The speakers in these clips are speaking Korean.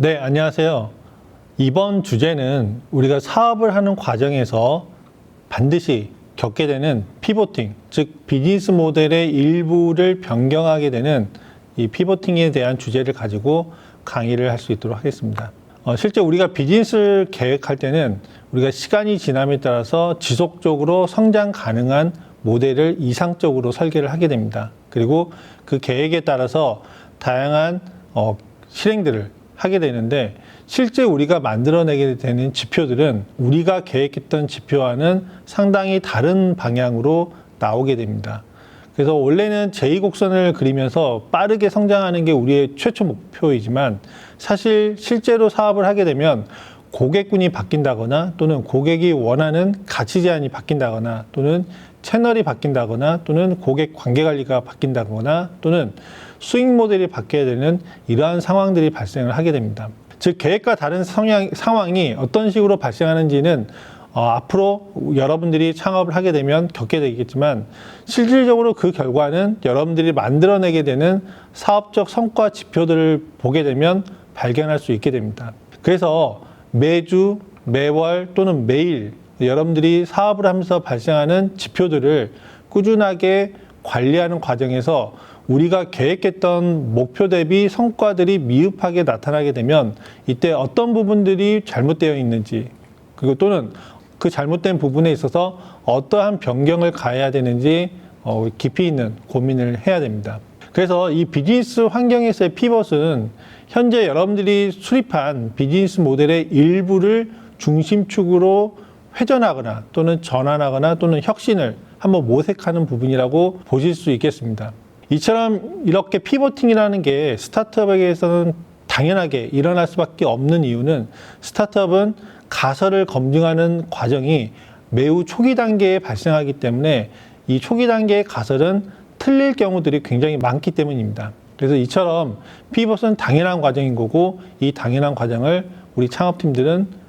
네, 안녕하세요. 이번 주제는 우리가 사업을 하는 과정에서 반드시 겪게 되는 피보팅, 즉 비즈니스 모델의 일부를 변경하게 되는 이 피보팅에 대한 주제를 가지고 강의를 할 수 있도록 하겠습니다. 실제 우리가 비즈니스를 계획할 때는 우리가 시간이 지남에 따라서 지속적으로 성장 가능한 모델을 이상적으로 설계를 하게 됩니다. 그리고 그 계획에 따라서 다양한 실행들을 하게 되는데, 실제 우리가 만들어내게 되는 지표들은 우리가 계획했던 지표와는 상당히 다른 방향으로 나오게 됩니다. 그래서 원래는 제2곡선을 그리면서 빠르게 성장하는 게 우리의 최초 목표이지만, 사실 실제로 사업을 하게 되면 고객군이 바뀐다거나 또는 고객이 원하는 가치 제한이 바뀐다거나 또는 채널이 바뀐다거나 또는 고객 관계관리가 바뀐다거나 또는 수익 모델이 바뀌어야 되는 이러한 상황들이 발생을 하게 됩니다. 즉 계획과 다른 상황이 어떤 식으로 발생하는지는 앞으로 여러분들이 창업을 하게 되면 겪게 되겠지만, 실질적으로 그 결과는 여러분들이 만들어내게 되는 사업적 성과 지표들을 보게 되면 발견할 수 있게 됩니다. 그래서 매주, 매월 또는 매일 여러분들이 사업을 하면서 발생하는 지표들을 꾸준하게 관리하는 과정에서 우리가 계획했던 목표 대비 성과들이 미흡하게 나타나게 되면 이때 어떤 부분들이 잘못되어 있는지, 그리고 또는 그 잘못된 부분에 있어서 어떠한 변경을 가해야 되는지 깊이 있는 고민을 해야 됩니다. 그래서 이 비즈니스 환경에서의 피벗은 현재 여러분들이 수립한 비즈니스 모델의 일부를 중심축으로 회전하거나 또는 전환하거나 또는 혁신을 한번 모색하는 부분이라고 보실 수 있겠습니다. 이처럼 이렇게 피보팅이라는 게 스타트업에게서는 당연하게 일어날 수밖에 없는 이유는, 스타트업은 가설을 검증하는 과정이 매우 초기 단계에 발생하기 때문에 이 초기 단계의 가설은 틀릴 경우들이 굉장히 많기 때문입니다. 그래서 이처럼 피벗은 당연한 과정인 거고, 이 당연한 과정을 우리 창업팀들은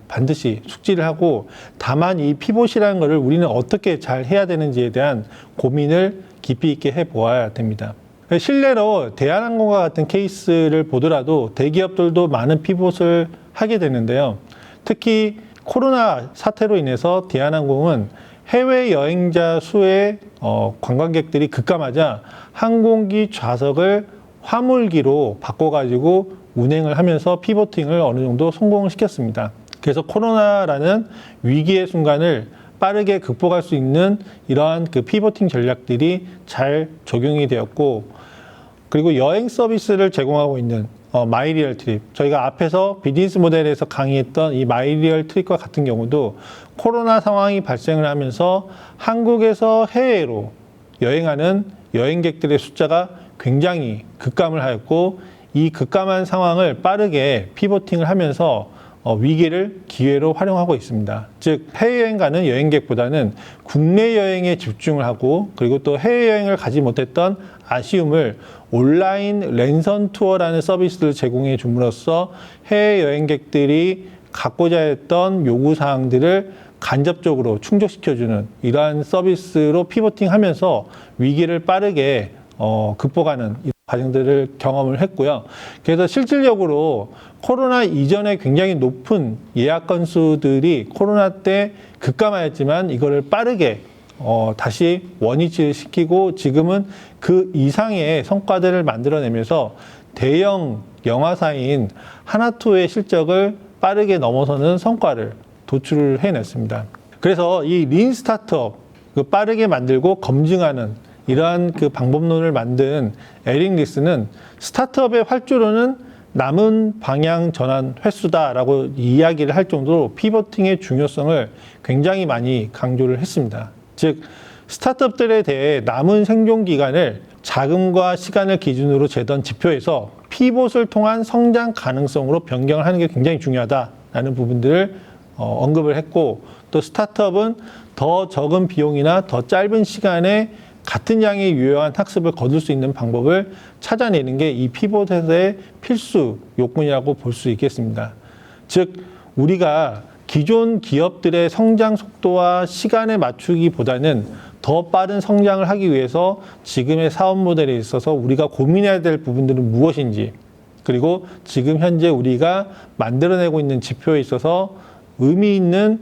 반드시 숙지를 하고, 다만 이 피봇이라는 것을 우리는 어떻게 잘 해야 되는지에 대한 고민을 깊이 있게 해보아야 됩니다. 실례로 대한항공과 같은 케이스를 보더라도 대기업들도 많은 피봇을 하게 되는데요. 특히 코로나 사태로 인해서 대한항공은 해외 여행자 수의 관광객들이 급감하자 항공기 좌석을 화물기로 바꿔가지고 운행을 하면서 피보팅을 어느 정도 성공을 시켰습니다. 그래서 코로나라는 위기의 순간을 빠르게 극복할 수 있는 이러한 그 피보팅 전략들이 잘 적용이 되었고, 그리고 여행 서비스를 제공하고 있는 마이리얼 트립, 저희가 앞에서 비즈니스 모델에서 강의했던 이 마이리얼 트립과 같은 경우도 코로나 상황이 발생을 하면서 한국에서 해외로 여행하는 여행객들의 숫자가 굉장히 급감을 하였고, 이 급감한 상황을 빠르게 피보팅을 하면서 위기를 기회로 활용하고 있습니다. 즉 해외여행 가는 여행객보다는 국내 여행에 집중을 하고, 그리고 또 해외여행을 가지 못했던 아쉬움을 온라인 랜선 투어라는 서비스를 제공해 줌으로써 해외여행객들이 갖고자 했던 요구사항들을 간접적으로 충족시켜주는 이러한 서비스로 피보팅하면서 위기를 빠르게 극복하는 과정들을 경험을 했고요. 그래서 실질적으로 코로나 이전에 굉장히 높은 예약 건수들이 코로나 때 급감하였지만 이거를 빠르게 다시 원위치를 시키고 지금은 그 이상의 성과들을 만들어내면서 대형 영화사인 하나투어의 실적을 빠르게 넘어서는 성과를 도출을 해냈습니다. 그래서 이 린 스타트업, 빠르게 만들고 검증하는 이러한 그 방법론을 만든 에릭 리스는 스타트업의 활주로는 남은 방향 전환 횟수다라고 이야기를 할 정도로 피보팅의 중요성을 굉장히 많이 강조를 했습니다. 즉 스타트업들에 대해 남은 생존 기간을 자금과 시간을 기준으로 재던 지표에서 피봇을 통한 성장 가능성으로 변경을 하는 게 굉장히 중요하다라는 부분들을 언급을 했고, 또 스타트업은 더 적은 비용이나 더 짧은 시간에 같은 양의 유효한 학습을 거둘 수 있는 방법을 찾아내는 게 이 피봇의 필수 요건이라고 볼 수 있겠습니다. 즉 우리가 기존 기업들의 성장 속도와 시간에 맞추기보다는 더 빠른 성장을 하기 위해서 지금의 사업 모델에 있어서 우리가 고민해야 될 부분들은 무엇인지, 그리고 지금 현재 우리가 만들어내고 있는 지표에 있어서 의미 있는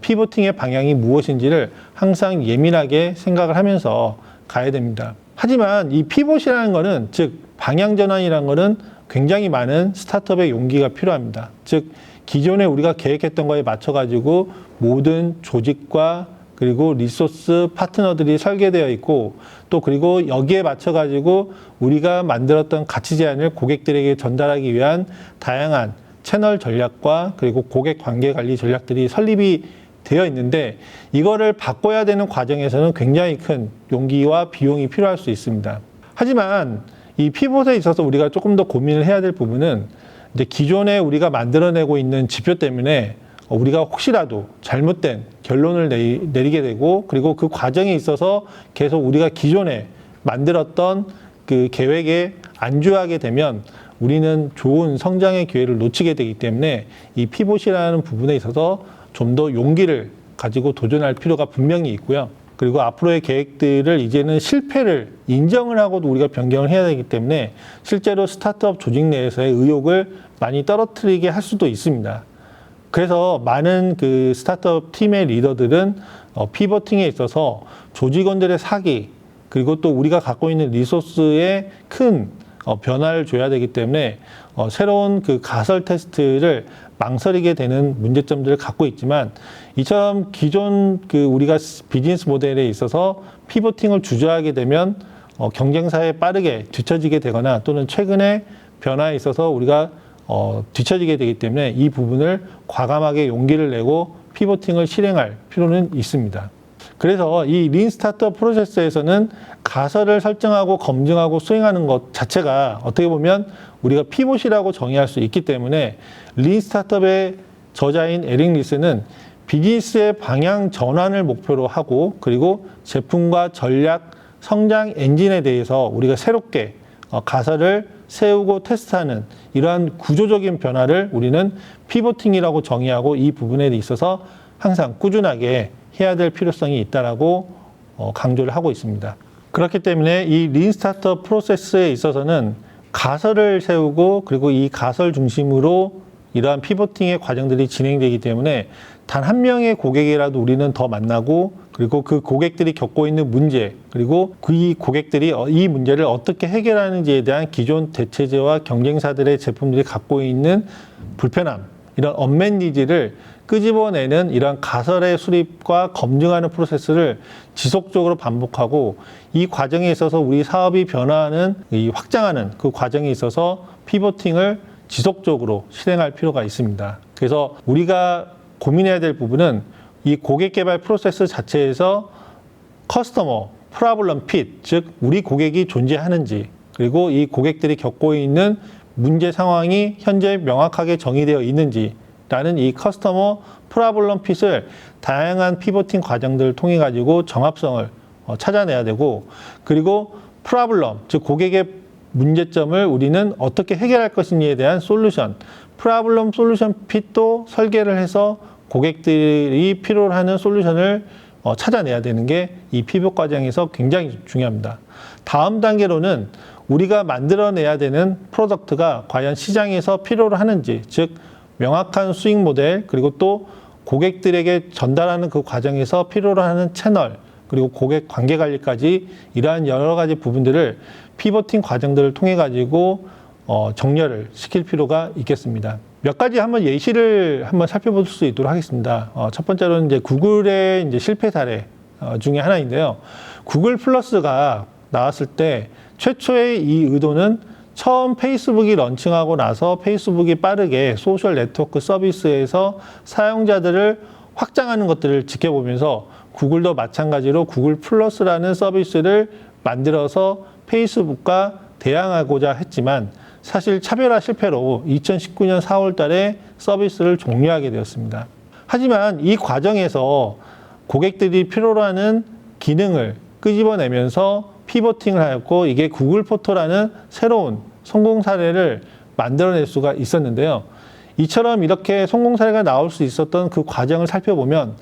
피보팅의 방향이 무엇인지를 항상 예민하게 생각을 하면서 가야 됩니다. 하지만 이 피봇이라는 것은, 즉 방향 전환이라는 것은 굉장히 많은 스타트업의 용기가 필요합니다. 즉 기존에 우리가 계획했던 거에 맞춰 가지고 모든 조직과 그리고 리소스 파트너들이 설계되어 있고, 또 그리고 여기에 맞춰 가지고 우리가 만들었던 가치 제안을 고객들에게 전달하기 위한 다양한 채널 전략과 그리고 고객 관계 관리 전략들이 설립이 되어 있는데, 이거를 바꿔야 되는 과정에서는 굉장히 큰 용기와 비용이 필요할 수 있습니다. 하지만 이 피봇에 있어서 우리가 조금 더 고민을 해야 될 부분은, 이제 기존에 우리가 만들어내고 있는 지표 때문에 우리가 혹시라도 잘못된 결론을 내리게 되고, 그리고 그 과정에 있어서 계속 우리가 기존에 만들었던 그 계획에 안주하게 되면 우리는 좋은 성장의 기회를 놓치게 되기 때문에 이 피봇이라는 부분에 있어서 좀 더 용기를 가지고 도전할 필요가 분명히 있고요. 그리고 앞으로의 계획들을 이제는 실패를 인정을 하고도 우리가 변경을 해야 되기 때문에 실제로 스타트업 조직 내에서의 의욕을 많이 떨어뜨리게 할 수도 있습니다. 그래서 많은 그 스타트업 팀의 리더들은 피버팅에 있어서 조직원들의 사기, 그리고 또 우리가 갖고 있는 리소스에 큰 변화를 줘야 되기 때문에 새로운 그 가설 테스트를 망설이게 되는 문제점들을 갖고 있지만, 이처럼 기존 그 우리가 비즈니스 모델에 있어서 피보팅을 주저하게 되면 경쟁사에 빠르게 뒤처지게 되거나, 또는 최근에 변화에 있어서 우리가 뒤처지게 되기 때문에 이 부분을 과감하게 용기를 내고 피보팅을 실행할 필요는 있습니다. 그래서 이 린 스타트업 프로세스에서는 가설을 설정하고 검증하고 수행하는 것 자체가 어떻게 보면 우리가 피봇이라고 정의할 수 있기 때문에, 린 스타트업의 저자인 에릭 리스는 비즈니스의 방향 전환을 목표로 하고, 그리고 제품과 전략, 성장 엔진에 대해서 우리가 새롭게 가설을 세우고 테스트하는 이러한 구조적인 변화를 우리는 피보팅이라고 정의하고, 이 부분에 있어서 항상 꾸준하게 해야 될 필요성이 있다라고 강조를 하고 있습니다. 그렇기 때문에 이 린 스타트업 프로세스에 있어서는 가설을 세우고, 그리고 이 가설 중심으로 이러한 피보팅의 과정들이 진행되기 때문에 단 한 명의 고객이라도 우리는 더 만나고, 그리고 그 고객들이 겪고 있는 문제, 그리고 그 고객들이 이 문제를 어떻게 해결하는지에 대한 기존 대체제와 경쟁사들의 제품들이 갖고 있는 불편함, 이런 언맷 니즈를 끄집어내는 이러한 가설의 수립과 검증하는 프로세스를 지속적으로 반복하고, 이 과정에 있어서 우리 사업이 변화하는, 이 확장하는 그 과정에 있어서 피보팅을 지속적으로 실행할 필요가 있습니다. 그래서 우리가 고민해야 될 부분은 이 고객 개발 프로세스 자체에서 커스터머 프로블럼 핏, 즉 우리 고객이 존재하는지, 그리고 이 고객들이 겪고 있는 문제 상황이 현재 명확하게 정의되어 있는지 라는 이 커스터머 프로블럼 핏을 다양한 피보팅 과정들을 통해 가지고 정합성을 찾아내야 되고, 그리고 프로블럼, 즉 고객의 문제점을 우리는 어떻게 해결할 것인지에 대한 솔루션, 프로블럼 솔루션 핏도 설계를 해서 고객들이 필요로 하는 솔루션을 찾아내야 되는 게 이 피봇 과정에서 굉장히 중요합니다. 다음 단계로는 우리가 만들어내야 되는 프로덕트가 과연 시장에서 필요로 하는지, 즉 명확한 수익 모델, 그리고 또 고객들에게 전달하는 그 과정에서 필요로 하는 채널, 그리고 고객 관계 관리까지 이러한 여러 가지 부분들을 피보팅 과정들을 통해 가지고 정렬을 시킬 필요가 있겠습니다. 몇 가지 한번 예시를 한번 살펴볼 수 있도록 하겠습니다. 첫 번째로는 이제 구글의 이제 실패 사례 중에 하나인데요. 구글 플러스가 나왔을 때 최초의 이 의도는 처음 페이스북이 런칭하고 나서 페이스북이 빠르게 소셜 네트워크 서비스에서 사용자들을 확장하는 것들을 지켜보면서 구글도 마찬가지로 구글 플러스라는 서비스를 만들어서 페이스북과 대항하고자 했지만, 사실 차별화 실패로 2019년 4월 달에 서비스를 종료하게 되었습니다. 하지만 이 과정에서 고객들이 필요로 하는 기능을 끄집어내면서 피보팅을 하였고, 이게 구글 포토라는 새로운 성공 사례를 만들어낼 수가 있었는데요. 이처럼 이렇게 성공 사례가 나올 수 있었던 그 과정을 살펴보면,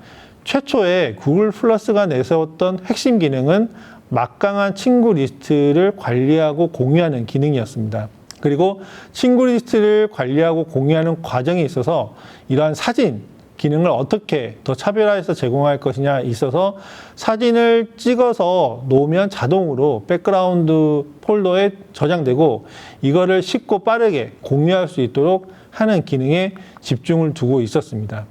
최초에 구글 플러스가 내세웠던 핵심 기능은 막강한 친구 리스트를 관리하고 공유하는 기능이었습니다. 그리고 친구 리스트를 관리하고 공유하는 과정에 있어서 이러한 사진 기능을 어떻게 더 차별화해서 제공할 것이냐 있어서 사진을 찍어서 놓으면 자동으로 백그라운드 폴더에 저장되고 이거를 쉽고 빠르게 공유할 수 있도록 하는 기능에 집중을 두고 있었습니다.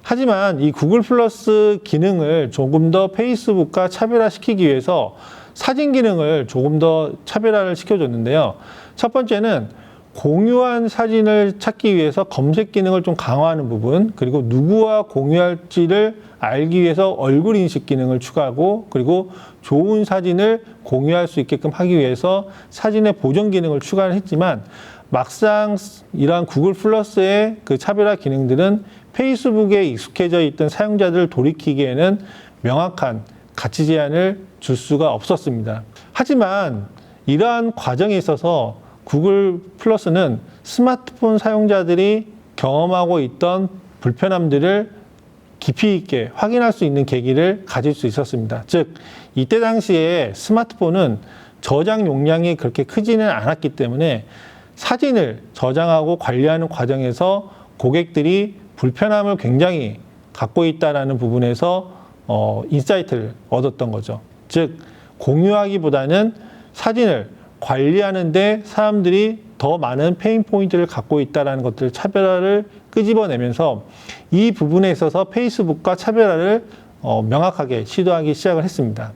하지만 이 구글 플러스 기능을 조금 더 페이스북과 차별화시키기 위해서 사진 기능을 조금 더 차별화를 시켜줬는데요. 첫 번째는 공유한 사진을 찾기 위해서 검색 기능을 좀 강화하는 부분, 그리고 누구와 공유할지를 알기 위해서 얼굴 인식 기능을 추가하고, 그리고 좋은 사진을 공유할 수 있게끔 하기 위해서 사진의 보정 기능을 추가를 했지만, 막상 이러한 구글 플러스의 그 차별화 기능들은 페이스북에 익숙해져 있던 사용자들을 돌이키기에는 명확한 가치 제한을 줄 수가 없었습니다. 하지만 이러한 과정에 있어서 구글 플러스는 스마트폰 사용자들이 경험하고 있던 불편함들을 깊이 있게 확인할 수 있는 계기를 가질 수 있었습니다. 즉, 이때 당시에 스마트폰은 저장 용량이 그렇게 크지는 않았기 때문에 사진을 저장하고 관리하는 과정에서 고객들이 불편함을 굉장히 갖고 있다는 부분에서 인사이트를 얻었던 거죠. 즉, 공유하기보다는 사진을 관리하는데 사람들이 더 많은 페인 포인트를 갖고 있다는 것들 차별화를 끄집어내면서 이 부분에 있어서 페이스북과 차별화를 명확하게 시도하기 시작을 했습니다.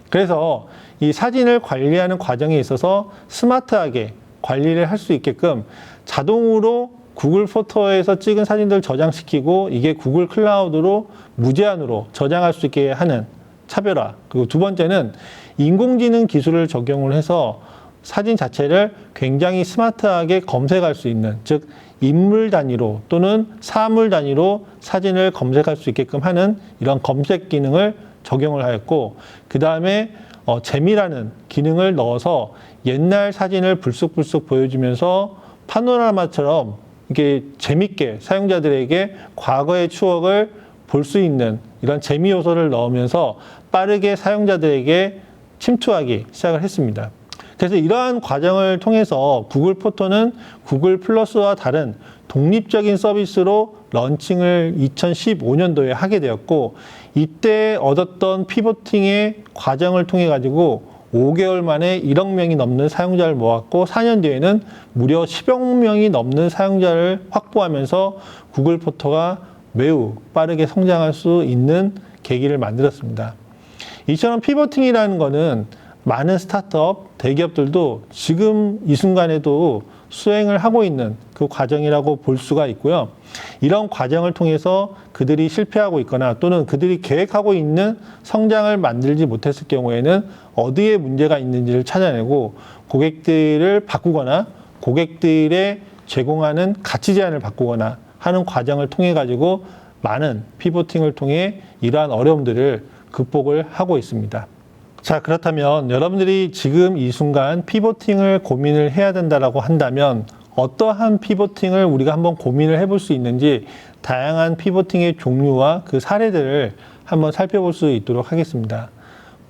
그래서 이 사진을 관리하는 과정에 있어서 스마트하게 관리를 할 수 있게끔 자동으로 구글 포토에서 찍은 사진들을 저장시키고 이게 구글 클라우드로 무제한으로 저장할 수 있게 하는 차별화. 그리고 두 번째는 인공지능 기술을 적용을 해서 사진 자체를 굉장히 스마트하게 검색할 수 있는, 즉 인물 단위로 또는 사물 단위로 사진을 검색할 수 있게끔 하는 이런 검색 기능을 적용을 하였고, 그 다음에 재미라는 기능을 넣어서 옛날 사진을 불쑥불쑥 보여주면서 파노라마처럼 이게 재밌게 사용자들에게 과거의 추억을 볼 수 있는 이런 재미 요소를 넣으면서 빠르게 사용자들에게 침투하기 시작을 했습니다. 그래서 이러한 과정을 통해서 구글 포토는 구글 플러스와 다른 독립적인 서비스로 런칭을 2015년도에 하게 되었고, 이때 얻었던 피보팅의 과정을 통해 가지고 5개월 만에 1억 명이 넘는 사용자를 모았고, 4년 뒤에는 무려 10억 명이 넘는 사용자를 확보하면서 구글 포토가 매우 빠르게 성장할 수 있는 계기를 만들었습니다. 이처럼 피보팅이라는 거는 많은 스타트업, 대기업들도 지금 이 순간에도 수행을 하고 있는 그 과정이라고 볼 수가 있고요. 이런 과정을 통해서 그들이 실패하고 있거나 또는 그들이 계획하고 있는 성장을 만들지 못했을 경우에는 어디에 문제가 있는지를 찾아내고 고객들을 바꾸거나 고객들의 제공하는 가치 제한을 바꾸거나 하는 과정을 통해 가지고 많은 피보팅을 통해 이러한 어려움들을 극복을 하고 있습니다. 자, 그렇다면 여러분들이 지금 이 순간 피보팅을 고민을 해야 된다라고 한다면 어떠한 피보팅을 우리가 한번 고민을 해볼 수 있는지 다양한 피보팅의 종류와 그 사례들을 한번 살펴볼 수 있도록 하겠습니다.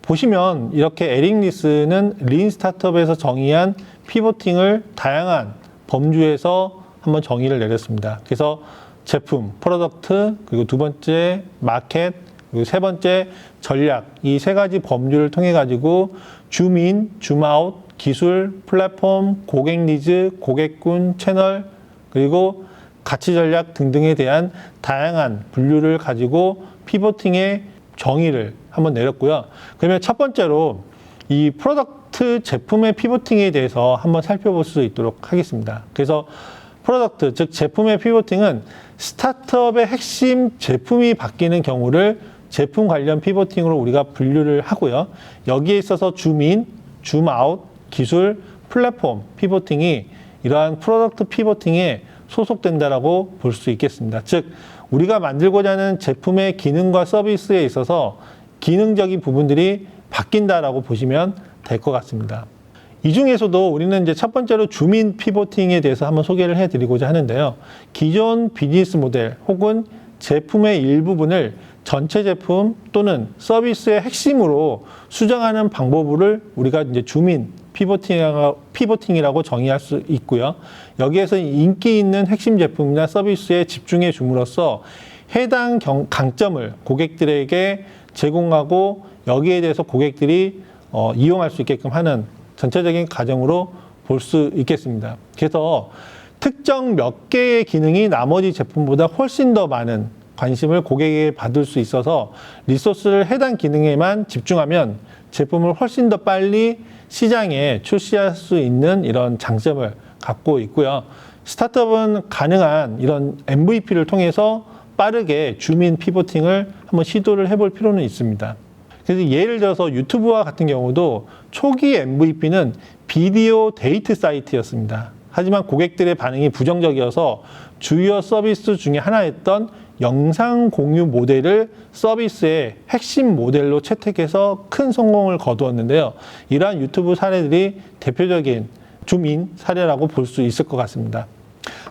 보시면 이렇게 에릭 리스는 린 스타트업에서 정의한 피보팅을 다양한 범주에서 한번 정의를 내렸습니다. 그래서 제품, 프로덕트, 그리고 두 번째 마켓, 그리고 세 번째 전략, 이 세 가지 범주를 통해 가지고 줌인, 줌아웃, 기술, 플랫폼, 고객 니즈, 고객군, 채널, 그리고 가치 전략 등등에 대한 다양한 분류를 가지고 피보팅의 정의를 한번 내렸고요. 그러면 첫 번째로 이 프로덕트 제품의 피보팅에 대해서 한번 살펴볼 수 있도록 하겠습니다. 그래서 프로덕트, 즉 제품의 피보팅은 스타트업의 핵심 제품이 바뀌는 경우를 제품 관련 피보팅으로 우리가 분류를 하고요. 여기에 있어서 줌인, 줌아웃, 기술, 플랫폼 피보팅이 이러한 프로덕트 피보팅에 소속된다라고 볼 수 있겠습니다. 즉, 우리가 만들고자 하는 제품의 기능과 서비스에 있어서 기능적인 부분들이 바뀐다라고 보시면 될 것 같습니다. 이 중에서도 우리는 이제 첫 번째로 줌인 피보팅에 대해서 한번 소개를 해드리고자 하는데요. 기존 비즈니스 모델 혹은 제품의 일부분을 전체 제품 또는 서비스의 핵심으로 수정하는 방법을 우리가 이제 줌인 피보팅이라고 정의할 수 있고요. 여기에서 인기 있는 핵심 제품이나 서비스에 집중해 줌으로써 해당 강점을 고객들에게 제공하고 여기에 대해서 고객들이 이용할 수 있게끔 하는 전체적인 과정으로 볼 수 있겠습니다. 그래서 특정 몇 개의 기능이 나머지 제품보다 훨씬 더 많은 관심을 고객에게 받을 수 있어서 리소스를 해당 기능에만 집중하면 제품을 훨씬 더 빨리 시장에 출시할 수 있는 이런 장점을 갖고 있고요. 스타트업은 가능한 이런 MVP를 통해서 빠르게 줌인 피보팅을 한번 시도를 해볼 필요는 있습니다. 그래서 예를 들어서 유튜브와 같은 경우도 초기 MVP는 비디오 데이트 사이트였습니다. 하지만 고객들의 반응이 부정적이어서 주요 서비스 중에 하나였던 영상 공유 모델을 서비스의 핵심 모델로 채택해서 큰 성공을 거두었는데요. 이러한 유튜브 사례들이 대표적인 줌인 사례라고 볼 수 있을 것 같습니다.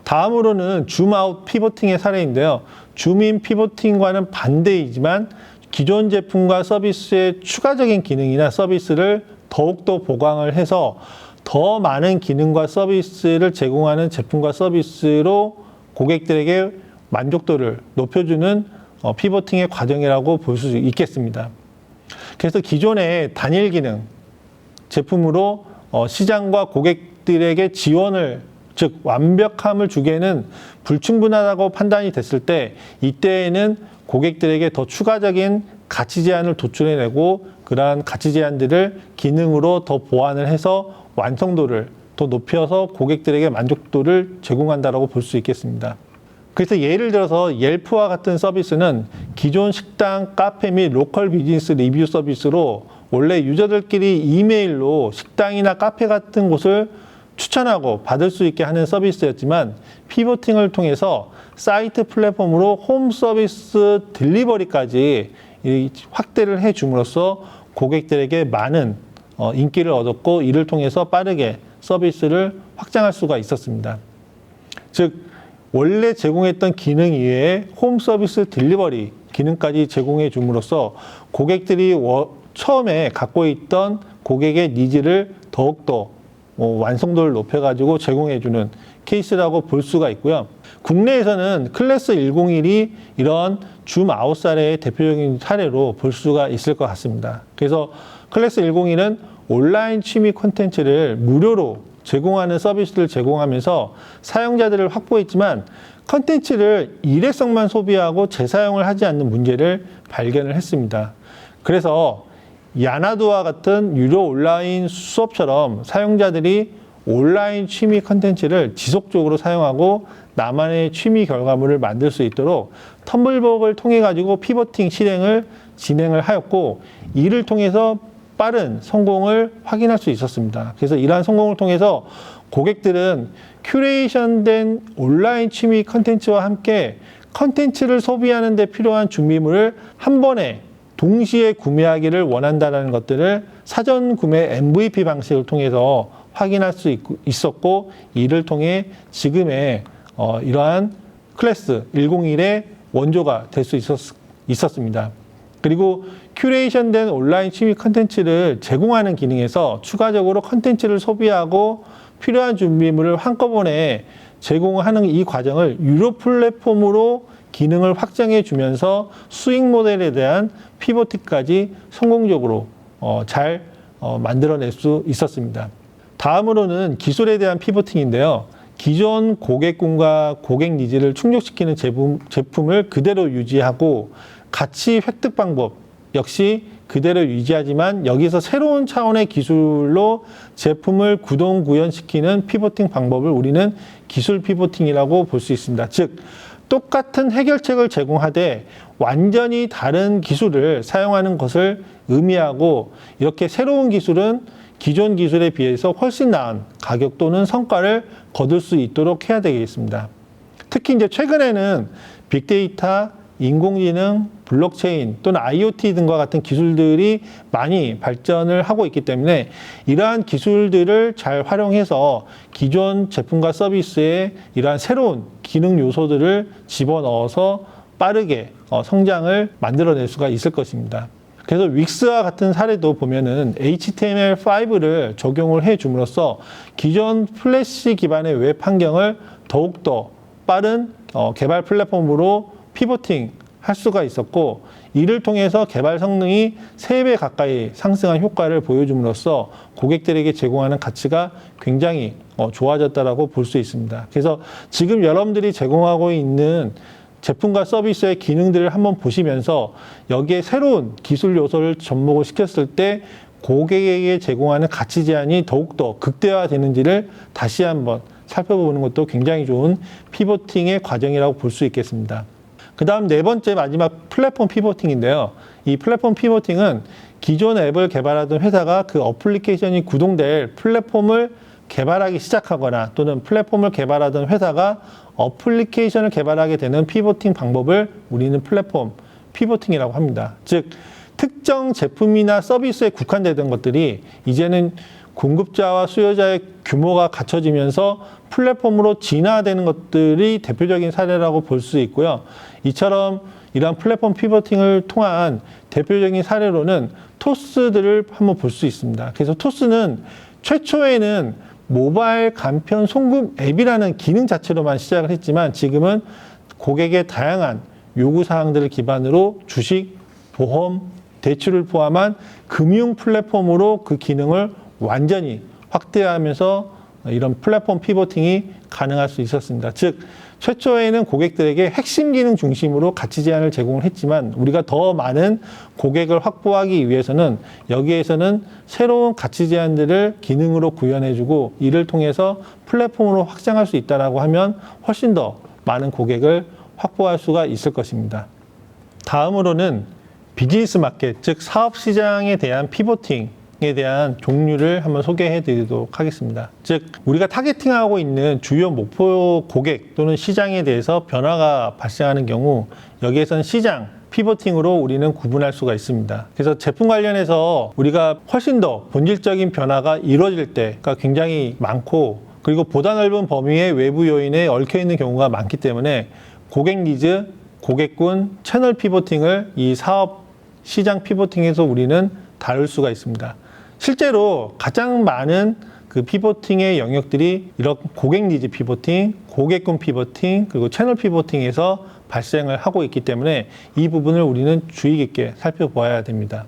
다음으로는 줌아웃 피보팅의 사례인데요. 줌인 피보팅과는 반대이지만 기존 제품과 서비스의 추가적인 기능이나 서비스를 더욱더 보강을 해서 더 많은 기능과 서비스를 제공하는 제품과 서비스로 고객들에게 만족도를 높여주는 피보팅의 과정이라고 볼 수 있겠습니다. 그래서 기존의 단일 기능 제품으로 시장과 고객들에게 지원을, 즉 완벽함을 주기에는 불충분하다고 판단이 됐을 때 이때에는 고객들에게 더 추가적인 가치 제한을 도출해내고 그러한 가치 제한들을 기능으로 더 보완을 해서 완성도를 더 높여서 고객들에게 만족도를 제공한다고 볼 수 있겠습니다. 그래서 예를 들어서 옐프와 같은 서비스는 기존 식당, 카페 및 로컬 비즈니스 리뷰 서비스로 원래 유저들끼리 이메일로 식당이나 카페 같은 곳을 추천하고 받을 수 있게 하는 서비스였지만 피보팅을 통해서 사이트 플랫폼으로 홈 서비스 딜리버리까지 확대를 해 줌으로써 고객들에게 많은 인기를 얻었고 이를 통해서 빠르게 서비스를 확장할 수가 있었습니다. 즉 원래 제공했던 기능 이외에 홈 서비스 딜리버리 기능까지 제공해 줌으로써 고객들이 처음에 갖고 있던 고객의 니즈를 더욱더 완성도를 높여가지고 제공해주는 케이스라고 볼 수가 있고요. 국내에서는 클래스 101이 이런 줌 아웃 사례의 대표적인 사례로 볼 수가 있을 것 같습니다. 그래서 클래스 101은 온라인 취미 콘텐츠를 무료로 제공하는 서비스를 제공하면서 사용자들을 확보했지만 콘텐츠를 일회성만 소비하고 재사용을 하지 않는 문제를 발견을 했습니다. 그래서 야나두와 같은 유료 온라인 수업처럼 사용자들이 온라인 취미 콘텐츠를 지속적으로 사용하고 나만의 취미 결과물을 만들 수 있도록 텀블벅을 통해 가지고 피보팅 실행을 진행을 하였고 이를 통해서 빠른 성공을 확인할 수 있었습니다. 그래서 이러한 성공을 통해서 고객들은 큐레이션된 온라인 취미 콘텐츠와 함께 콘텐츠를 소비하는 데 필요한 준비물을 한 번에 동시에 구매하기를 원한다는 것들을 사전 구매 MVP 방식을 통해서 확인할 수 있었고 이를 통해 지금의 이러한 클래스 101의 원조가 될 수 있었습니다. 그리고 큐레이션된 온라인 취미 컨텐츠를 제공하는 기능에서 추가적으로 컨텐츠를 소비하고 필요한 준비물을 한꺼번에 제공하는 이 과정을 유료 플랫폼으로 기능을 확장해 주면서 수익 모델에 대한 피보팅까지 성공적으로 잘 만들어낼 수 있었습니다. 다음으로는 기술에 대한 피보팅인데요. 기존 고객군과 고객 니즈를 충족시키는 제품을 그대로 유지하고 가치 획득 방법 역시 그대로 유지하지만 여기서 새로운 차원의 기술로 제품을 구동 구현시키는 피보팅 방법을 우리는 기술 피보팅이라고 볼 수 있습니다. 즉 똑같은 해결책을 제공하되 완전히 다른 기술을 사용하는 것을 의미하고 이렇게 새로운 기술은 기존 기술에 비해서 훨씬 나은 가격 또는 성과를 거둘 수 있도록 해야 되겠습니다. 특히 이제 최근에는 빅데이터, 인공지능, 블록체인 또는 IoT 등과 같은 기술들이 많이 발전을 하고 있기 때문에 이러한 기술들을 잘 활용해서 기존 제품과 서비스에 이러한 새로운 기능 요소들을 집어넣어서 빠르게 성장을 만들어낼 수가 있을 것입니다. 그래서 윅스와 같은 사례도 보면은 HTML5를 적용을 해 줌으로써 기존 플래시 기반의 웹 환경을 더욱더 빠른 개발 플랫폼으로 피보팅 할 수가 있었고, 이를 통해서 개발 성능이 3배 가까이 상승한 효과를 보여줌으로써 고객들에게 제공하는 가치가 굉장히 좋아졌다라고 볼 수 있습니다. 그래서 지금 여러분들이 제공하고 있는 제품과 서비스의 기능들을 한번 보시면서 여기에 새로운 기술 요소를 접목을 시켰을 때 고객에게 제공하는 가치 제한이 더욱더 극대화되는지를 다시 한번 살펴보는 것도 굉장히 좋은 피보팅의 과정이라고 볼 수 있겠습니다. 그 다음 네 번째 마지막 플랫폼 피보팅인데요. 이 플랫폼 피보팅은 기존 앱을 개발하던 회사가 그 어플리케이션이 구동될 플랫폼을 개발하기 시작하거나 또는 플랫폼을 개발하던 회사가 어플리케이션을 개발하게 되는 피보팅 방법을 우리는 플랫폼 피보팅이라고 합니다. 즉, 특정 제품이나 서비스에 국한되던 것들이 이제는 공급자와 수요자의 규모가 갖춰지면서 플랫폼으로 진화되는 것들이 대표적인 사례라고 볼 수 있고요. 이처럼 이러한 플랫폼 피보팅을 통한 대표적인 사례로는 토스들을 한번 볼 수 있습니다. 그래서 토스는 최초에는 모바일 간편 송금 앱이라는 기능 자체로만 시작을 했지만 지금은 고객의 다양한 요구사항들을 기반으로 주식, 보험, 대출을 포함한 금융 플랫폼으로 그 기능을 완전히 확대하면서 이런 플랫폼 피보팅이 가능할 수 있었습니다. 즉, 최초에는 고객들에게 핵심 기능 중심으로 가치 제한을 제공을 했지만 우리가 더 많은 고객을 확보하기 위해서는 여기에서는 새로운 가치 제한들을 기능으로 구현해주고 이를 통해서 플랫폼으로 확장할 수 있다고 하면 훨씬 더 많은 고객을 확보할 수가 있을 것입니다. 다음으로는 비즈니스 마켓, 즉 사업 시장에 대한 피보팅에 대한 종류를 한번 소개해 드리도록 하겠습니다. 즉, 우리가 타겟팅하고 있는 주요 목표 고객 또는 시장에 대해서 변화가 발생하는 경우 여기에서는 시장 피보팅으로 우리는 구분할 수가 있습니다. 그래서 제품 관련해서 우리가 훨씬 더 본질적인 변화가 이루어질 때가 굉장히 많고, 그리고 보다 넓은 범위의 외부 요인에 얽혀 있는 경우가 많기 때문에 고객 니즈, 고객군, 채널 피보팅을 이 사업 시장 피보팅에서 우리는 다룰 수가 있습니다. 실제로 가장 많은 그 피보팅의 영역들이 이런 고객 니즈 피보팅, 고객군 피보팅, 그리고 채널 피보팅에서 발생을 하고 있기 때문에 이 부분을 우리는 주의 깊게 살펴봐야 됩니다.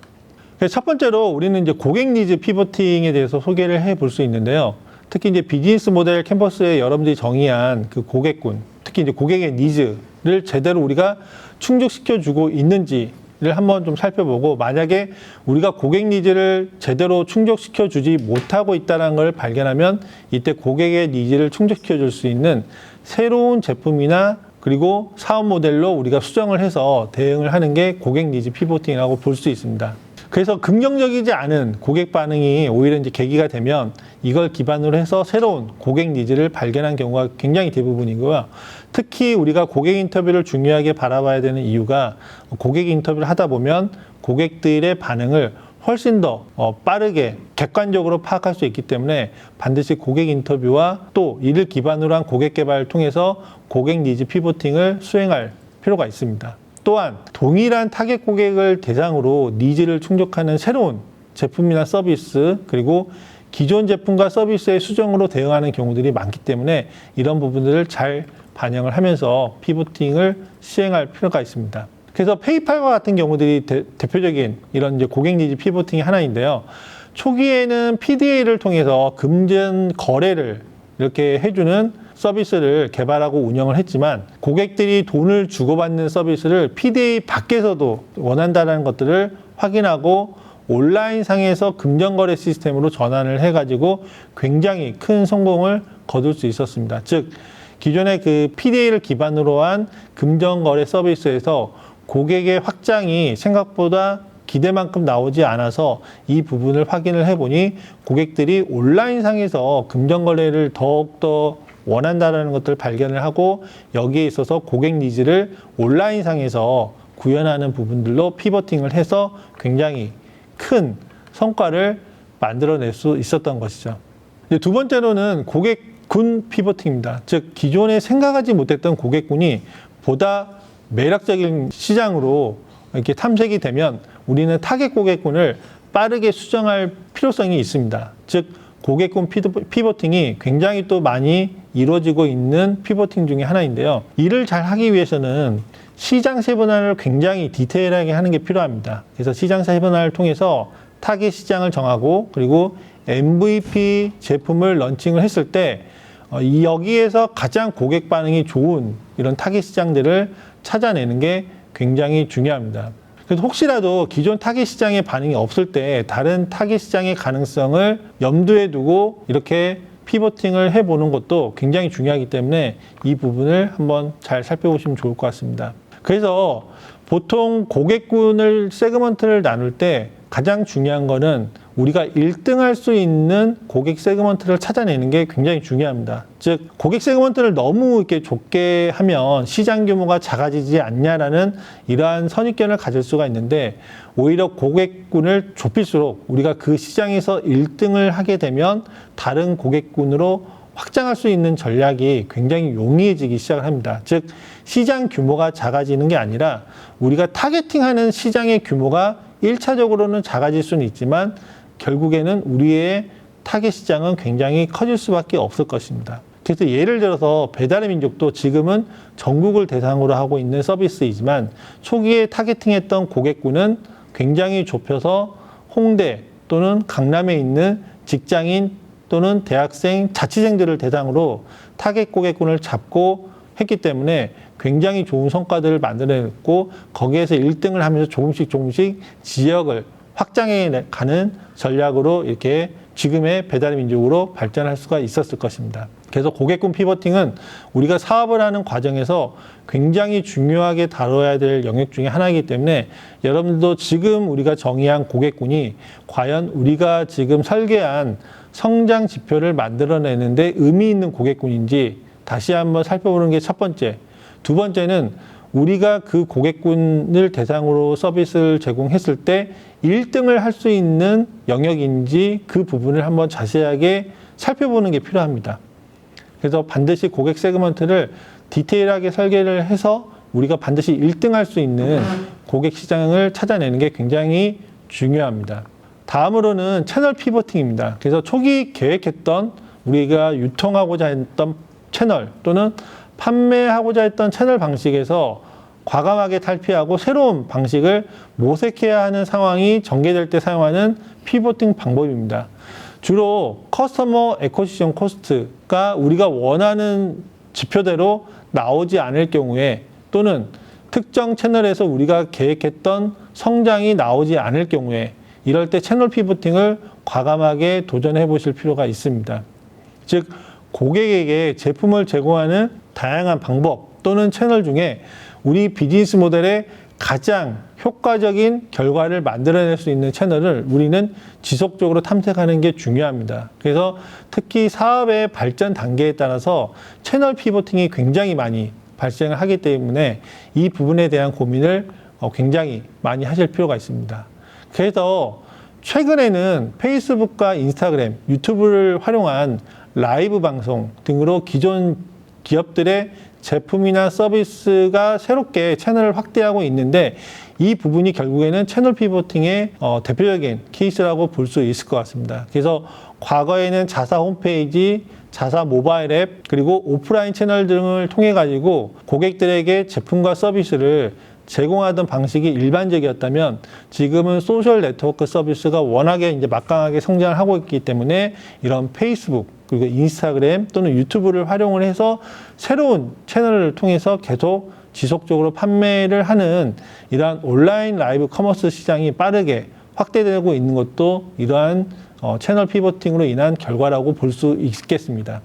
그래서 첫 번째로 우리는 이제 고객 니즈 피보팅에 대해서 소개를 해 볼 수 있는데요. 특히 이제 비즈니스 모델 캠퍼스에 여러분들이 정의한 그 고객군, 특히 이제 고객의 니즈를 제대로 우리가 충족시켜 주고 있는지를 한번 좀 살펴보고, 만약에 우리가 고객 니즈를 제대로 충족시켜 주지 못하고 있다는 걸 발견하면 이때 고객의 니즈를 충족시켜 줄 수 있는 새로운 제품이나 그리고 사업 모델로 우리가 수정을 해서 대응을 하는 게 고객 니즈 피보팅이라고 볼 수 있습니다. 그래서 긍정적이지 않은 고객 반응이 오히려 이제 계기가 되면 이걸 기반으로 해서 새로운 고객 니즈를 발견한 경우가 굉장히 대부분이고요. 특히 우리가 고객 인터뷰를 중요하게 바라봐야 되는 이유가 고객 인터뷰를 하다 보면 고객들의 반응을 훨씬 더 빠르게 객관적으로 파악할 수 있기 때문에 반드시 고객 인터뷰와 또 이를 기반으로 한 고객 개발을 통해서 고객 니즈 피보팅을 수행할 필요가 있습니다. 또한 동일한 타겟 고객을 대상으로 니즈를 충족하는 새로운 제품이나 서비스, 그리고 기존 제품과 서비스의 수정으로 대응하는 경우들이 많기 때문에 이런 부분들을 잘 반영을 하면서 피보팅을 시행할 필요가 있습니다. 그래서 페이팔과 같은 경우들이 대표적인 이런 이제 고객 니즈 피보팅이 하나인데요. 초기에는 PDA를 통해서 금전 거래를 이렇게 해주는 서비스를 개발하고 운영을 했지만 고객들이 돈을 주고받는 서비스를 PDA 밖에서도 원한다는 것들을 확인하고 온라인 상에서 금전거래 시스템으로 전환을 해가지고 굉장히 큰 성공을 거둘 수 있었습니다. 즉, 기존의 그 PDA를 기반으로 한 금전거래 서비스에서 고객의 확장이 생각보다 기대만큼 나오지 않아서 이 부분을 확인을 해보니 고객들이 온라인상에서 금전거래를 더욱더 원한다는 것들을 발견을 하고 여기에 있어서 고객 니즈를 온라인상에서 구현하는 부분들로 피보팅을 해서 굉장히 큰 성과를 만들어낼 수 있었던 것이죠. 두 번째로는 고객군 피보팅입니다. 즉, 기존에 생각하지 못했던 고객군이 보다 매력적인 시장으로 이렇게 탐색이 되면 우리는 타겟 고객군을 빠르게 수정할 필요성이 있습니다. 즉 고객군 피보팅이 굉장히 또 많이 이루어지고 있는 피보팅 중에 하나인데요. 이를 잘 하기 위해서는 시장 세분화를 굉장히 디테일하게 하는 게 필요합니다. 그래서 시장 세분화를 통해서 타겟 시장을 정하고 그리고 MVP 제품을 런칭을 했을 때 여기에서 가장 고객 반응이 좋은 이런 타겟 시장들을 찾아내는 게 굉장히 중요합니다. 그래서 혹시라도 기존 타겟 시장의 반응이 없을 때 다른 타겟 시장의 가능성을 염두에 두고 이렇게 피보팅을 해보는 것도 굉장히 중요하기 때문에 이 부분을 한번 잘 살펴보시면 좋을 것 같습니다. 그래서 보통 고객군을 세그먼트를 나눌 때 가장 중요한 거는 우리가 1등할 수 있는 고객 세그먼트를 찾아내는 게 굉장히 중요합니다. 즉 고객 세그먼트를 너무 이렇게 좁게 하면 시장 규모가 작아지지 않냐라는 이러한 선입견을 가질 수가 있는데 오히려 고객군을 좁힐수록 우리가 그 시장에서 1등을 하게 되면 다른 고객군으로 확장할 수 있는 전략이 굉장히 용이해지기 시작을 합니다. 즉 시장 규모가 작아지는 게 아니라 우리가 타겟팅하는 시장의 규모가 1차적으로는 작아질 수는 있지만 결국에는 우리의 타겟 시장은 굉장히 커질 수밖에 없을 것입니다. 그래서 예를 들어서 배달의 민족도 지금은 전국을 대상으로 하고 있는 서비스이지만 초기에 타겟팅했던 고객군은 굉장히 좁혀서 홍대 또는 강남에 있는 직장인 또는 대학생, 자취생들을 대상으로 타겟 고객군을 잡고 했기 때문에 굉장히 좋은 성과들을 만들어냈고 거기에서 1등을 하면서 조금씩 지역을 확장해 가는 전략으로 이렇게 지금의 배달의 민족으로 발전할 수가 있었을 것입니다. 그래서 고객군 피보팅은 우리가 사업을 하는 과정에서 굉장히 중요하게 다뤄야 될 영역 중에 하나이기 때문에 여러분들도 지금 우리가 정의한 고객군이 과연 우리가 지금 설계한 성장 지표를 만들어내는데 의미 있는 고객군인지 다시 한번 살펴보는 게 첫 번째. 두 번째는 우리가 그 고객군을 대상으로 서비스를 제공했을 때 1등을 할 수 있는 영역인지 그 부분을 한번 자세하게 살펴보는 게 필요합니다. 그래서 반드시 고객 세그먼트를 디테일하게 설계를 해서 우리가 반드시 1등할 수 있는 고객 시장을 찾아내는 게 굉장히 중요합니다. 다음으로는 채널 피보팅입니다. 그래서 초기 계획했던 우리가 유통하고자 했던 채널 또는 판매하고자 했던 채널 방식에서 과감하게 탈피하고 새로운 방식을 모색해야 하는 상황이 전개될 때 사용하는 피보팅 방법입니다. 주로 커스터머 애쿼시션 코스트가 우리가 원하는 지표대로 나오지 않을 경우에 또는 특정 채널에서 우리가 계획했던 성장이 나오지 않을 경우에 이럴 때 채널 피보팅을 과감하게 도전해 보실 필요가 있습니다. 즉 고객에게 제품을 제공하는 다양한 방법 또는 채널 중에 우리 비즈니스 모델에 가장 효과적인 결과를 만들어낼 수 있는 채널을 우리는 지속적으로 탐색하는 게 중요합니다. 그래서 특히 사업의 발전 단계에 따라서 채널 피보팅이 굉장히 많이 발생을 하기 때문에 이 부분에 대한 고민을 굉장히 많이 하실 필요가 있습니다. 그래서 최근에는 페이스북과 인스타그램, 유튜브를 활용한 라이브 방송 등으로 기존 기업들의 제품이나 서비스가 새롭게 채널을 확대하고 있는데 이 부분이 결국에는 채널 피보팅의 대표적인 케이스라고 볼 수 있을 것 같습니다. 그래서 과거에는 자사 홈페이지, 자사 모바일 앱, 그리고 오프라인 채널 등을 통해 가지고 고객들에게 제품과 서비스를 제공하던 방식이 일반적이었다면 지금은 소셜 네트워크 서비스가 워낙에 이제 막강하게 성장을 하고 있기 때문에 이런 페이스북 그리고 인스타그램 또는 유튜브를 활용을 해서 새로운 채널을 통해서 계속 지속적으로 판매를 하는 이러한 온라인 라이브 커머스 시장이 빠르게 확대되고 있는 것도 이러한 채널 피보팅으로 인한 결과라고 볼 수 있겠습니다.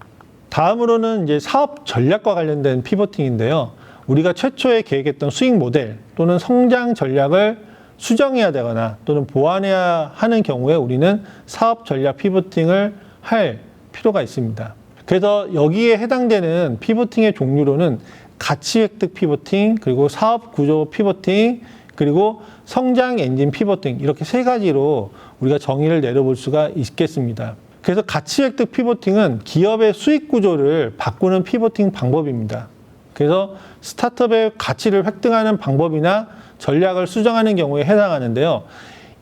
다음으로는 이제 사업 전략과 관련된 피보팅인데요. 우리가 최초에 계획했던 수익 모델 또는 성장 전략을 수정해야 되거나 또는 보완해야 하는 경우에 우리는 사업 전략 피보팅을 할 필요가 있습니다. 그래서 여기에 해당되는 피보팅의 종류로는 가치 획득 피보팅, 그리고 사업 구조 피보팅, 그리고 성장 엔진 피보팅 이렇게 세 가지로 우리가 정의를 내려볼 수가 있겠습니다. 그래서 가치 획득 피보팅은 기업의 수익 구조를 바꾸는 피보팅 방법입니다. 그래서 스타트업의 가치를 획득하는 방법이나 전략을 수정하는 경우에 해당하는데요.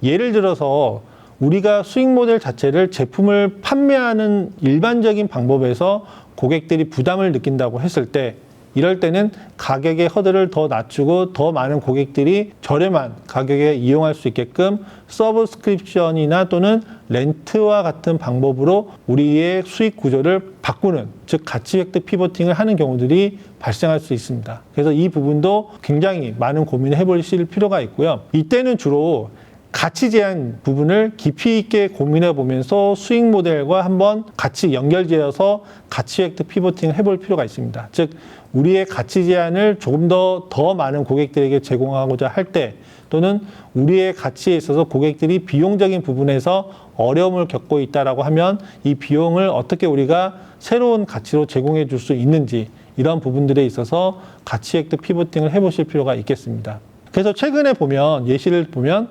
예를 들어서 우리가 수익 모델 자체를 제품을 판매하는 일반적인 방법에서 고객들이 부담을 느낀다고 했을 때, 이럴 때는 가격의 허들을 더 낮추고 더 많은 고객들이 저렴한 가격에 이용할 수 있게끔 서브스크립션이나 또는 렌트와 같은 방법으로 우리의 수익 구조를 바꾸는, 즉 가치 획득 피보팅을 하는 경우들이 발생할 수 있습니다. 그래서 이 부분도 굉장히 많은 고민을 해보실 필요가 있고요. 이때는 주로 가치 제한 부분을 깊이 있게 고민해 보면서 수익 모델과 한번 같이 연결지어서 가치 획득 피보팅을 해볼 필요가 있습니다. 즉 우리의 가치 제한을 조금 더 많은 고객들에게 제공하고자 할 때, 또는 우리의 가치에 있어서 고객들이 비용적인 부분에서 어려움을 겪고 있다라고 하면 이 비용을 어떻게 우리가 새로운 가치로 제공해 줄 수 있는지, 이런 부분들에 있어서 가치 획득 피보팅을 해보실 필요가 있겠습니다. 그래서 최근에 보면, 예시를 보면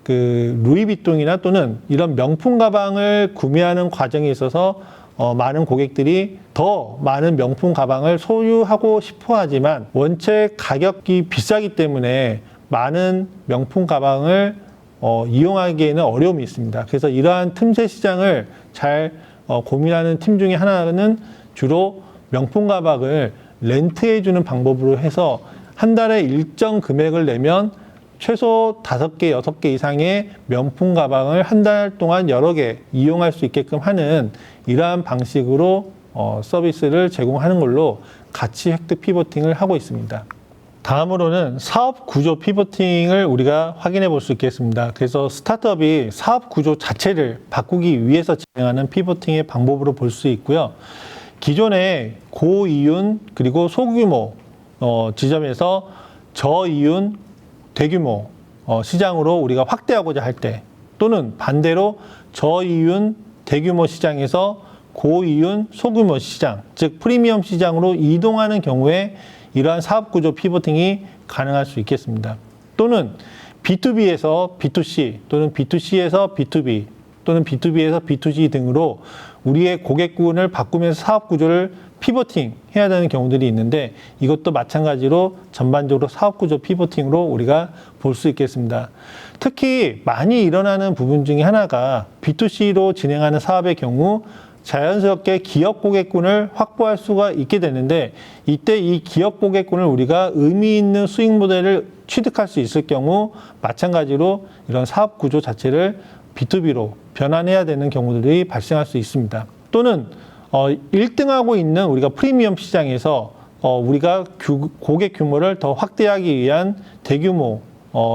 루이비통이나 또는 이런 명품 가방을 구매하는 과정에 있어서 많은 고객들이 더 많은 명품 가방을 소유하고 싶어 하지만 원체 가격이 비싸기 때문에 많은 명품 가방을 이용하기에는 어려움이 있습니다. 그래서 이러한 틈새 시장을 잘 고민하는 팀 중에 하나는 주로 명품 가방을 렌트해주는 방법으로 해서 한 달에 일정 금액을 내면 최소 5개, 6개 이상의 명품 가방을 한 달 동안 여러 개 이용할 수 있게끔 하는 이러한 방식으로 서비스를 제공하는 걸로 가치 획득 피보팅을 하고 있습니다. 다음으로는 사업 구조 피보팅을 우리가 확인해 볼 수 있겠습니다. 그래서 스타트업이 사업 구조 자체를 바꾸기 위해서 진행하는 피보팅의 방법으로 볼 수 있고요. 기존의 고이윤 그리고 소규모 지점에서 저이윤 대규모 시장으로 우리가 확대하고자 할 때, 또는 반대로 저이윤 대규모 시장에서 고이윤 소규모 시장, 즉 프리미엄 시장으로 이동하는 경우에 이러한 사업구조 피보팅이 가능할 수 있겠습니다. 또는 B2B에서 B2C, 또는 B2C에서 B2B, 또는 B2B에서 B2G 등으로 우리의 고객군을 바꾸면서 사업구조를 피보팅 해야 되는 경우들이 있는데, 이것도 마찬가지로 전반적으로 사업구조 피보팅으로 우리가 볼 수 있겠습니다. 특히 많이 일어나는 부분 중에 하나가 B2C로 진행하는 사업의 경우 자연스럽게 기업 고객군을 확보할 수가 있게 되는데, 이때 이 기업 고객군을 우리가 의미 있는 수익 모델을 취득할 수 있을 경우 마찬가지로 이런 사업 구조 자체를 B2B로 변환해야 되는 경우들이 발생할 수 있습니다. 또는 1등하고 있는 우리가 프리미엄 시장에서 우리가 고객 규모를 더 확대하기 위한 대규모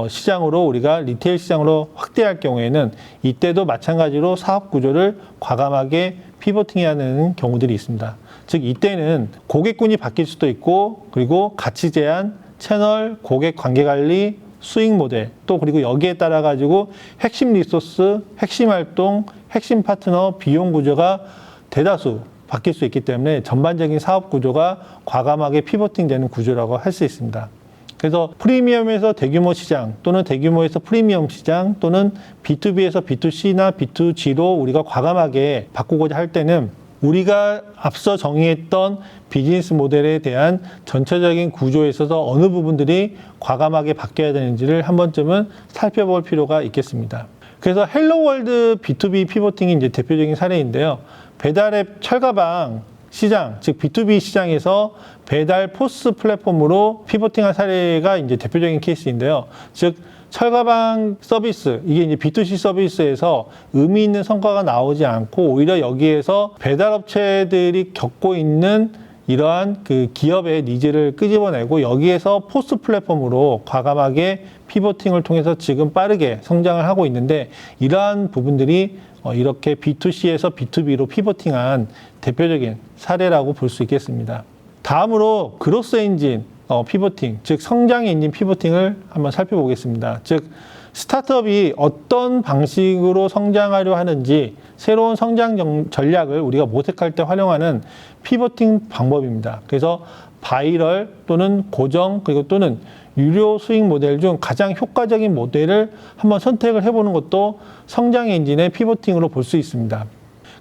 시장으로 우리가 리테일 시장으로 확대할 경우에는 이때도 마찬가지로 사업 구조를 과감하게 피보팅해야 하는 경우들이 있습니다. 즉 이때는 고객군이 바뀔 수도 있고, 그리고 가치 제한, 채널, 고객 관계 관리, 수익 모델, 또 그리고 여기에 따라 가지고 핵심 리소스, 핵심 활동, 핵심 파트너, 비용 구조가 대다수 바뀔 수 있기 때문에 전반적인 사업 구조가 과감하게 피보팅 되는 구조라고 할 수 있습니다. 그래서 프리미엄에서 대규모 시장, 또는 대규모에서 프리미엄 시장, 또는 B2B에서 B2C나 B2G로 우리가 과감하게 바꾸고자 할 때는 우리가 앞서 정의했던 비즈니스 모델에 대한 전체적인 구조에 있어서 어느 부분들이 과감하게 바뀌어야 되는지를 한 번쯤은 살펴볼 필요가 있겠습니다. 그래서 헬로월드 B2B 피보팅이 이제 대표적인 사례인데요. 배달앱 철가방 시장, 즉 B2B 시장에서 배달 포스 플랫폼으로 피보팅한 사례가 이제 대표적인 케이스인데요. 즉 철가방 서비스, 이게 이제 B2C 서비스에서 의미 있는 성과가 나오지 않고 오히려 여기에서 배달업체들이 겪고 있는 이러한 그 기업의 니즈를 끄집어내고 여기에서 포스 플랫폼으로 과감하게 피보팅을 통해서 지금 빠르게 성장을 하고 있는데, 이러한 부분들이 이렇게 B2C에서 B2B로 피보팅한 대표적인 사례라고 볼 수 있겠습니다. 다음으로 그로스 엔진 피보팅, 즉 성장 엔진 피보팅을 한번 살펴보겠습니다. 즉 스타트업이 어떤 방식으로 성장하려 하는지 새로운 성장 전략을 우리가 모색할 때 활용하는 피보팅 방법입니다. 그래서 바이럴 또는 고정, 그리고 또는 유료 수익 모델 중 가장 효과적인 모델을 한번 선택을 해보는 것도 성장 엔진의 피보팅으로 볼 수 있습니다.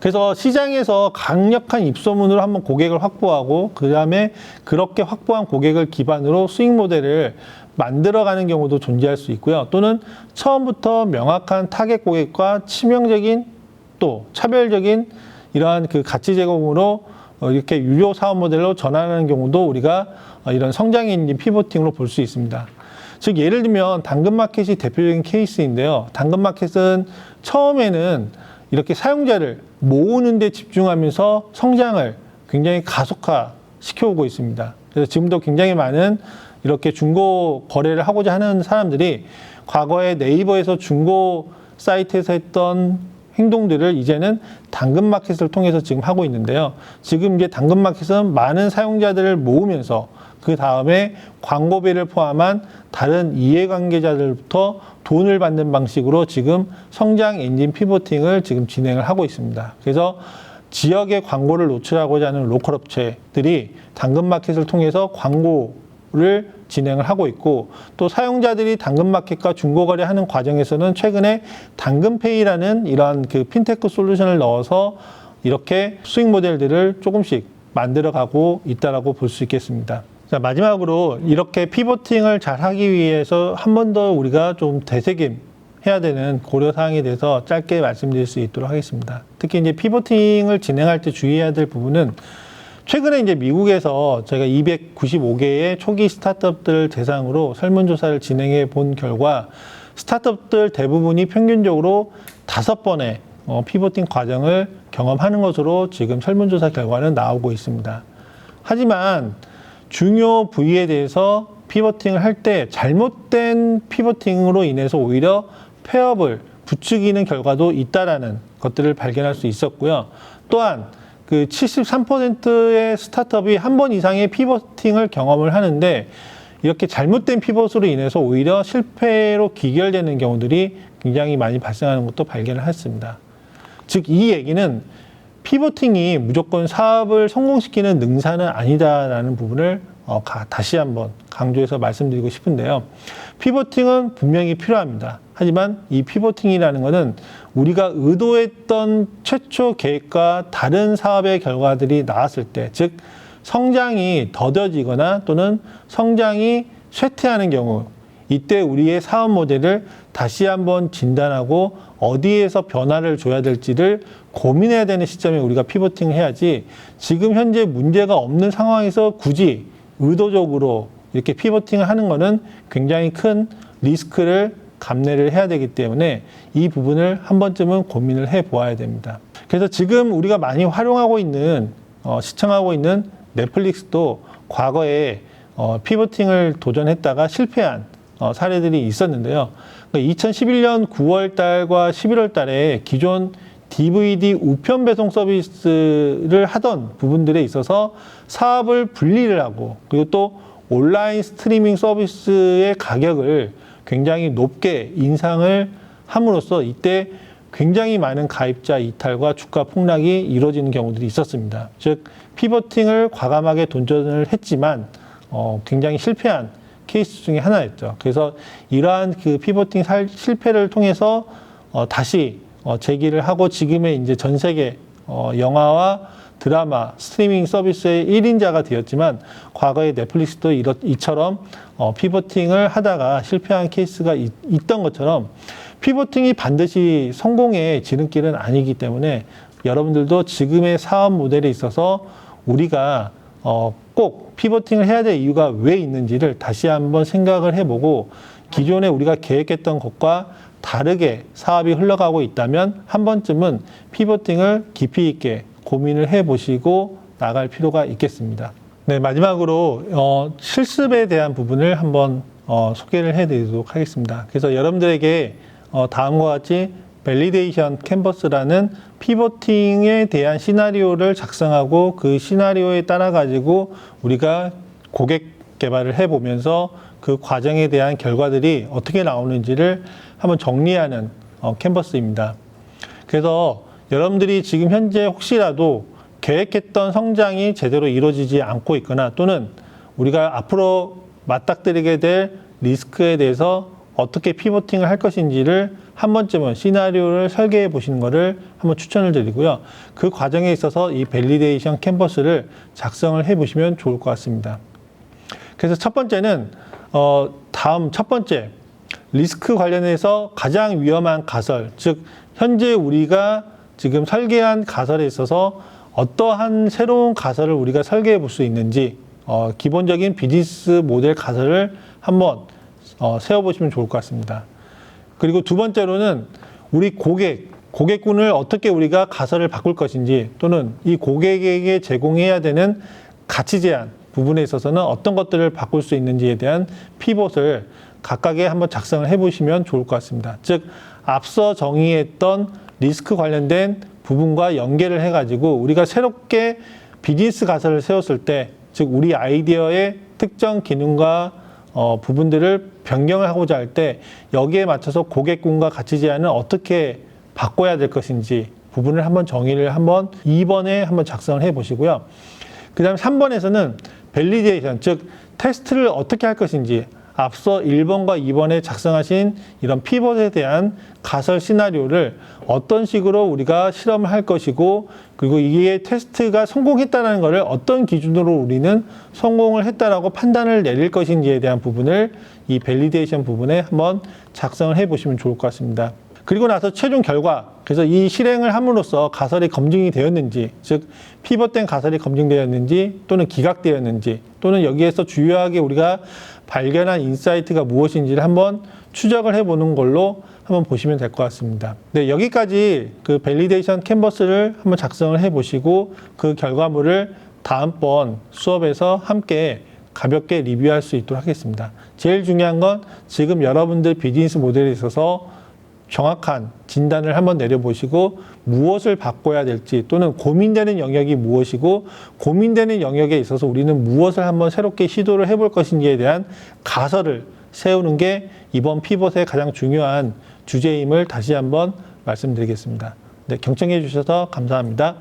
그래서 시장에서 강력한 입소문으로 한번 고객을 확보하고, 그 다음에 그렇게 확보한 고객을 기반으로 수익 모델을 만들어가는 경우도 존재할 수 있고요. 또는 처음부터 명확한 타겟 고객과 치명적인 또 차별적인 이러한 그 가치 제공으로 이렇게 유료 사업 모델로 전환하는 경우도 우리가 이런 성장 엔진 피보팅으로 볼 수 있습니다. 즉 예를 들면 당근마켓이 대표적인 케이스인데요. 당근마켓은 처음에는 이렇게 사용자를 모으는 데 집중하면서 성장을 굉장히 가속화 시켜오고 있습니다. 그래서 지금도 굉장히 많은 이렇게 중고 거래를 하고자 하는 사람들이 과거에 네이버에서 중고 사이트에서 했던 행동들을 이제는 당근마켓을 통해서 지금 하고 있는데요. 지금 이제 당근마켓은 많은 사용자들을 모으면서 그 다음에 광고비를 포함한 다른 이해관계자들부터 돈을 받는 방식으로 지금 성장 엔진 피보팅을 지금 진행을 하고 있습니다. 그래서 지역의 광고를 노출하고자 하는 로컬 업체들이 당근마켓을 통해서 광고를 진행을 하고 있고 또 사용자들이 당근마켓과 중고거래하는 과정에서는 최근에 당근페이라는 이러한 그 핀테크 솔루션을 넣어서 이렇게 수익 모델들을 조금씩 만들어가고 있다라고 볼 수 있겠습니다. 자, 마지막으로 이렇게 피보팅을 잘 하기 위해서 한 번 더 우리가 좀 되새김 해야 되는 고려사항에 대해서 짧게 말씀드릴 수 있도록 하겠습니다. 특히 이제 피보팅을 진행할 때 주의해야 될 부분은 최근에 이제 미국에서 저희가 295개의 초기 스타트업들 대상으로 설문조사를 진행해 본 결과 스타트업들 대부분이 평균적으로 5번의 피보팅 과정을 경험하는 것으로 지금 설문조사 결과는 나오고 있습니다. 하지만 중요 부위에 대해서 피보팅을 할 때 잘못된 피보팅으로 인해서 오히려 폐업을 부추기는 결과도 있다라는 것들을 발견할 수 있었고요. 또한 그 73%의 스타트업이 한 번 이상의 피보팅을 경험을 하는데 이렇게 잘못된 피봇으로 인해서 오히려 실패로 귀결되는 경우들이 굉장히 많이 발생하는 것도 발견을 했습니다. 즉, 이 얘기는 피보팅이 무조건 사업을 성공시키는 능사는 아니다라는 부분을 다시 한번 강조해서 말씀드리고 싶은데요. 피보팅은 분명히 필요합니다. 하지만 이 피보팅이라는 것은 우리가 의도했던 최초 계획과 다른 사업의 결과들이 나왔을 때, 즉 성장이 더뎌지거나 또는 성장이 쇠퇴하는 경우, 이때 우리의 사업 모델을 다시 한번 진단하고 어디에서 변화를 줘야 될지를 고민해야 되는 시점에 우리가 피보팅을 해야지, 지금 현재 문제가 없는 상황에서 굳이 의도적으로 이렇게 피보팅을 하는 것은 굉장히 큰 리스크를 감내를 해야 되기 때문에 이 부분을 한 번쯤은 고민을 해 보아야 됩니다. 그래서 지금 우리가 많이 활용하고 있는 시청하고 있는 넷플릭스도 과거에 피보팅을 도전했다가 실패한 사례들이 있었는데요. 그러니까 2011년 9월 달과 11월 달에 기존 DVD 우편 배송 서비스를 하던 부분들에 있어서 사업을 분리를 하고, 그리고 또 온라인 스트리밍 서비스의 가격을 굉장히 높게 인상을 함으로써 이때 굉장히 많은 가입자 이탈과 주가 폭락이 이루어지는 경우들이 있었습니다. 즉, 피보팅을 과감하게 도전을 했지만 굉장히 실패한 케이스 중에 하나였죠. 그래서 이러한 그 피보팅 실패를 통해서 다시 재기를 하고 지금의 이제 전 세계 영화와 드라마, 스트리밍 서비스의 1인자가 되었지만 과거에 넷플릭스도 이처럼 피보팅을 하다가 실패한 케이스가 있던 것처럼 피보팅이 반드시 성공의 지름길은 아니기 때문에 여러분들도 지금의 사업 모델에 있어서 우리가 꼭 피보팅을 해야 될 이유가 왜 있는지를 다시 한번 생각을 해보고 기존에 우리가 계획했던 것과 다르게 사업이 흘러가고 있다면 한 번쯤은 피보팅을 깊이 있게 고민을 해보시고 나갈 필요가 있겠습니다. 네, 마지막으로 실습에 대한 부분을 한번 소개를 해드리도록 하겠습니다. 그래서 여러분들에게 다음과 같이 밸리데이션 캔버스라는 피보팅에 대한 시나리오를 작성하고 그 시나리오에 따라 가지고 우리가 고객 개발을 해보면서 그 과정에 대한 결과들이 어떻게 나오는지를 한번 정리하는 캔버스입니다. 그래서 여러분들이 지금 현재 혹시라도 계획했던 성장이 제대로 이루어지지 않고 있거나 또는 우리가 앞으로 맞닥뜨리게 될 리스크에 대해서 어떻게 피보팅을 할 것인지를 한 번쯤은 시나리오를 설계해 보시는 것을 한번 추천을 드리고요. 그 과정에 있어서 이 밸리데이션 캔버스를 작성을 해 보시면 좋을 것 같습니다. 그래서 첫 번째는 다음 첫 번째, 리스크 관련해서 가장 위험한 가설, 즉 현재 우리가 지금 설계한 가설에 있어서 어떠한 새로운 가설을 우리가 설계해 볼 수 있는지 기본적인 비즈니스 모델 가설을 한번 세워보시면 좋을 것 같습니다. 그리고 두 번째로는 우리 고객군을 어떻게 우리가 가설을 바꿀 것인지, 또는 이 고객에게 제공해야 되는 가치 제한 부분에 있어서는 어떤 것들을 바꿀 수 있는지에 대한 피봇을 각각에 한번 작성을 해보시면 좋을 것 같습니다. 즉 앞서 정의했던 리스크 관련된 부분과 연계를 해가지고 우리가 새롭게 비즈니스 가설을 세웠을 때, 즉 우리 아이디어의 특정 기능과 부분들을 변경을 하고자 할 때 여기에 맞춰서 고객군과 가치 제한을 어떻게 바꿔야 될 것인지 부분을 한번 정의를 한번 2번에 한번 작성을 해 보시고요. 그 다음에 3번에서는 밸리데이션, 즉 테스트를 어떻게 할 것인지, 앞서 1번과 2번에 작성하신 이런 피벗에 대한 가설 시나리오를 어떤 식으로 우리가 실험을 할 것이고, 그리고 이게 테스트가 성공했다는 것을 어떤 기준으로 우리는 성공을 했다라고 판단을 내릴 것인지에 대한 부분을 이 밸리데이션 부분에 한번 작성을 해 보시면 좋을 것 같습니다. 그리고 나서 최종 결과, 그래서 이 실행을 함으로써 가설이 검증이 되었는지, 즉 피벗된 가설이 검증되었는지 또는 기각되었는지, 또는 여기에서 주요하게 우리가 발견한 인사이트가 무엇인지를 한번 추적을 해보는 걸로 한번 보시면 될 것 같습니다. 네, 여기까지 그 밸리데이션 캔버스를 한번 작성을 해보시고 그 결과물을 다음번 수업에서 함께 가볍게 리뷰할 수 있도록 하겠습니다. 제일 중요한 건 지금 여러분들 비즈니스 모델에 있어서 정확한 진단을 한번 내려보시고 무엇을 바꿔야 될지, 또는 고민되는 영역이 무엇이고 고민되는 영역에 있어서 우리는 무엇을 한번 새롭게 시도를 해볼 것인지에 대한 가설을 세우는 게 이번 피벗의 가장 중요한 주제임을 다시 한번 말씀드리겠습니다. 네, 경청해 주셔서 감사합니다.